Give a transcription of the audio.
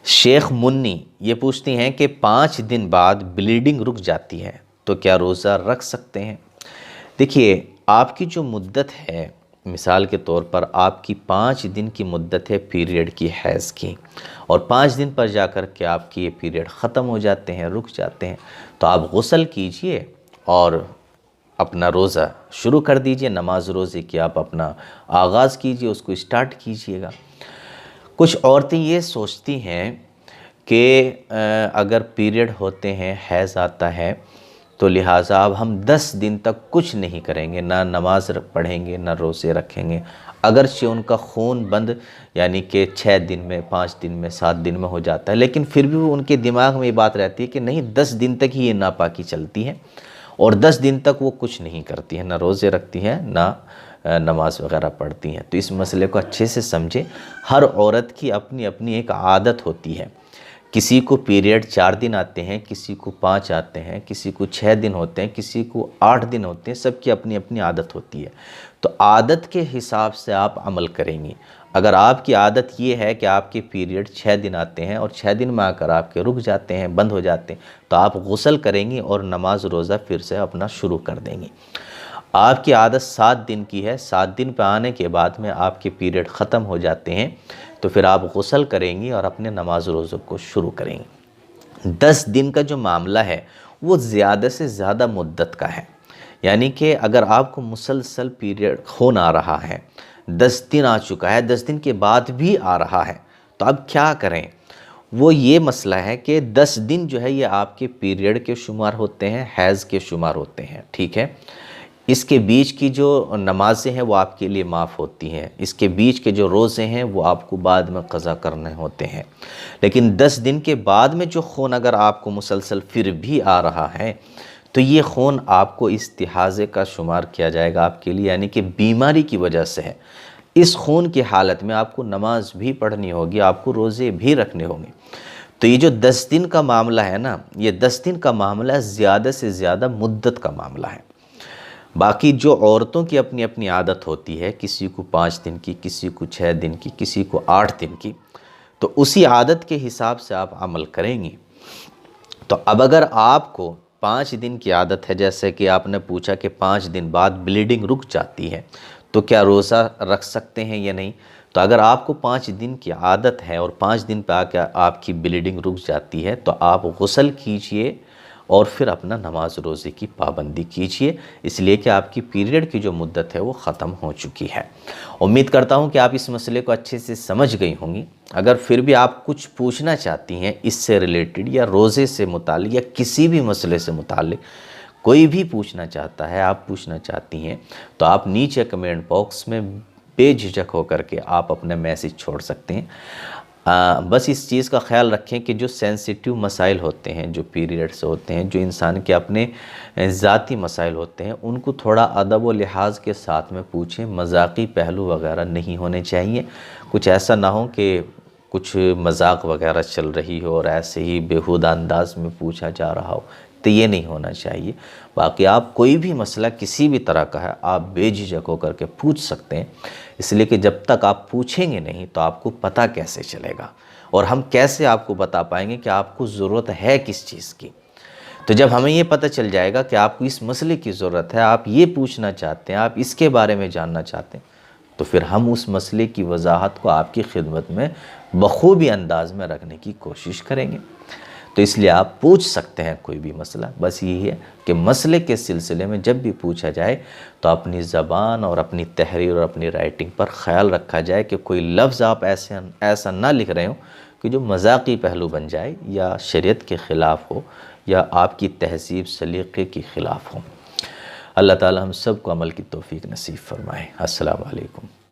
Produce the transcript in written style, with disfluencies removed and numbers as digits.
شیخ منی یہ پوچھتی ہیں کہ 5 دن بعد بلیڈنگ رک جاتی ہے تو کیا روزہ رکھ سکتے ہیں؟ دیکھیے، آپ کی جو مدت ہے، مثال کے طور پر آپ کی 5 دن کی مدت ہے پیریڈ کی، حیض کی، اور 5 دن پر جا کر کے آپ کی یہ پیریڈ ختم ہو جاتے ہیں، رک جاتے ہیں، تو آپ غسل کیجئے اور اپنا روزہ شروع کر دیجئے، نماز روزے کی آپ اپنا آغاز کیجئے، اس کو اسٹارٹ کیجئے گا۔ کچھ عورتیں یہ سوچتی ہیں کہ اگر پیریڈ ہوتے ہیں، حیض آتا ہے، تو لہٰذا اب ہم 10 دن تک کچھ نہیں کریں گے، نہ نماز پڑھیں گے، نہ روزے رکھیں گے، اگرچہ ان کا خون بند یعنی کہ 6 دن میں، 5 دن میں، 7 دن میں ہو جاتا ہے، لیکن پھر بھی ان کے دماغ میں یہ بات رہتی ہے کہ نہیں، 10 دن تک ہی یہ ناپاکی چلتی ہے، اور 10 دن تک وہ کچھ نہیں کرتی ہیں، نہ روزے رکھتی ہیں، نہ نماز وغیرہ پڑھتی ہیں۔ تو اس مسئلے کو اچھے سے سمجھیں۔ ہر عورت کی اپنی اپنی ایک عادت ہوتی ہے، کسی کو پیریڈ 4 دن آتے ہیں، کسی کو 5 آتے ہیں، کسی کو 6 دن ہوتے ہیں، کسی کو 8 دن ہوتے ہیں، سب کی اپنی اپنی عادت ہوتی ہے۔ تو عادت کے حساب سے آپ عمل کریں گی۔ اگر آپ کی عادت یہ ہے کہ آپ کے پیریڈ 6 دن آتے ہیں اور 6 دن میں آ کر آپ کے رک جاتے ہیں، بند ہو جاتے ہیں، تو آپ غسل کریں گی اور نماز روزہ پھر سے اپنا شروع کر دیں گی۔ آپ کی عادت 7 دن کی ہے، 7 دن پہ آنے کے بعد میں آپ کے پیریڈ ختم ہو جاتے ہیں، تو پھر آپ غسل کریں گی اور اپنے نماز روزوں کو شروع کریں گی۔ 10 دن کا جو معاملہ ہے وہ زیادہ سے زیادہ مدت کا ہے، یعنی کہ اگر آپ کو مسلسل پیریڈ خون آ رہا ہے، 10 دن آ چکا ہے، 10 دن کے بعد بھی آ رہا ہے، تو اب کیا کریں؟ وہ یہ مسئلہ ہے کہ 10 دن جو ہے یہ آپ کے پیریڈ کے شمار ہوتے ہیں، حیض کے شمار ہوتے ہیں، ٹھیک ہے؟ اس کے بیچ کی جو نمازیں ہیں وہ آپ کے لیے معاف ہوتی ہیں، اس کے بیچ کے جو روزے ہیں وہ آپ کو بعد میں قضا کرنے ہوتے ہیں، لیکن 10 دن کے بعد میں جو خون اگر آپ کو مسلسل پھر بھی آ رہا ہے تو یہ خون آپ کو استحاضے کا شمار کیا جائے گا آپ کے لیے، یعنی کہ بیماری کی وجہ سے ہے۔ اس خون کی حالت میں آپ کو نماز بھی پڑھنی ہوگی، آپ کو روزے بھی رکھنے ہوں گے۔ تو یہ جو 10 دن کا معاملہ ہے نا، یہ 10 دن کا معاملہ زیادہ سے زیادہ مدت کا معاملہ ہے۔ باقی جو عورتوں کی اپنی اپنی عادت ہوتی ہے، کسی کو 5 دن کی، کسی کو 6 دن کی، کسی کو 8 دن کی، تو اسی عادت کے حساب سے آپ عمل کریں گی۔ تو اب اگر آپ کو 5 دن کی عادت ہے، جیسے کہ آپ نے پوچھا کہ 5 دن بعد بلیڈنگ رک جاتی ہے تو کیا روزہ رکھ سکتے ہیں یا نہیں، تو اگر آپ کو 5 دن کی عادت ہے اور 5 دن پہ آ کے آپ کی بلیڈنگ رک جاتی ہے تو آپ غسل کیجئے اور پھر اپنا نماز روزے کی پابندی کیجئے، اس لیے کہ آپ کی پیریڈ کی جو مدت ہے وہ ختم ہو چکی ہے۔ امید کرتا ہوں کہ آپ اس مسئلے کو اچھے سے سمجھ گئی ہوں گی۔ اگر پھر بھی آپ کچھ پوچھنا چاہتی ہیں اس سے ریلیٹڈ، یا روزے سے متعلق، یا کسی بھی مسئلے سے متعلق کوئی بھی پوچھنا چاہتا ہے، آپ پوچھنا چاہتی ہیں، تو آپ نیچے کمنٹ باکس میں بے جھجک ہو کر کے آپ اپنا میسج چھوڑ سکتے ہیں۔ بس اس چیز کا خیال رکھیں کہ جو سینسیٹیو مسائل ہوتے ہیں، جو پیریڈ سے ہوتے ہیں، جو انسان کے اپنے ذاتی مسائل ہوتے ہیں، ان کو تھوڑا ادب و لحاظ کے ساتھ میں پوچھیں، مذاقی پہلو وغیرہ نہیں ہونے چاہیے۔ کچھ ایسا نہ ہو کہ کچھ مذاق وغیرہ چل رہی ہو اور ایسے ہی بیہودہ انداز میں پوچھا جا رہا ہو، تو یہ نہیں ہونا چاہیے۔ باقی آپ کوئی بھی مسئلہ کسی بھی طرح کا ہے، آپ بے جھجک ہو کر کے پوچھ سکتے ہیں، اس لیے کہ جب تک آپ پوچھیں گے نہیں تو آپ کو پتہ کیسے چلے گا، اور ہم کیسے آپ کو بتا پائیں گے کہ آپ کو ضرورت ہے کس چیز کی۔ تو جب ہمیں یہ پتہ چل جائے گا کہ آپ کو اس مسئلے کی ضرورت ہے، آپ یہ پوچھنا چاہتے ہیں، آپ اس کے بارے میں جاننا چاہتے ہیں، تو پھر ہم اس مسئلے کی وضاحت کو آپ کی خدمت میں بخوبی انداز میں رکھنے کی کوشش کریں گے۔ تو اس لیے آپ پوچھ سکتے ہیں کوئی بھی مسئلہ، بس یہی ہے کہ مسئلے کے سلسلے میں جب بھی پوچھا جائے تو اپنی زبان اور اپنی تحریر اور اپنی رائٹنگ پر خیال رکھا جائے کہ کوئی لفظ آپ ایسا نہ لکھ رہے ہوں کہ جو مذاقی پہلو بن جائے، یا شریعت کے خلاف ہو، یا آپ کی تہذیب سلیقے کے خلاف ہو۔ اللہ تعالی ہم سب کو عمل کی توفیق نصیب فرمائے۔ السلام علیکم۔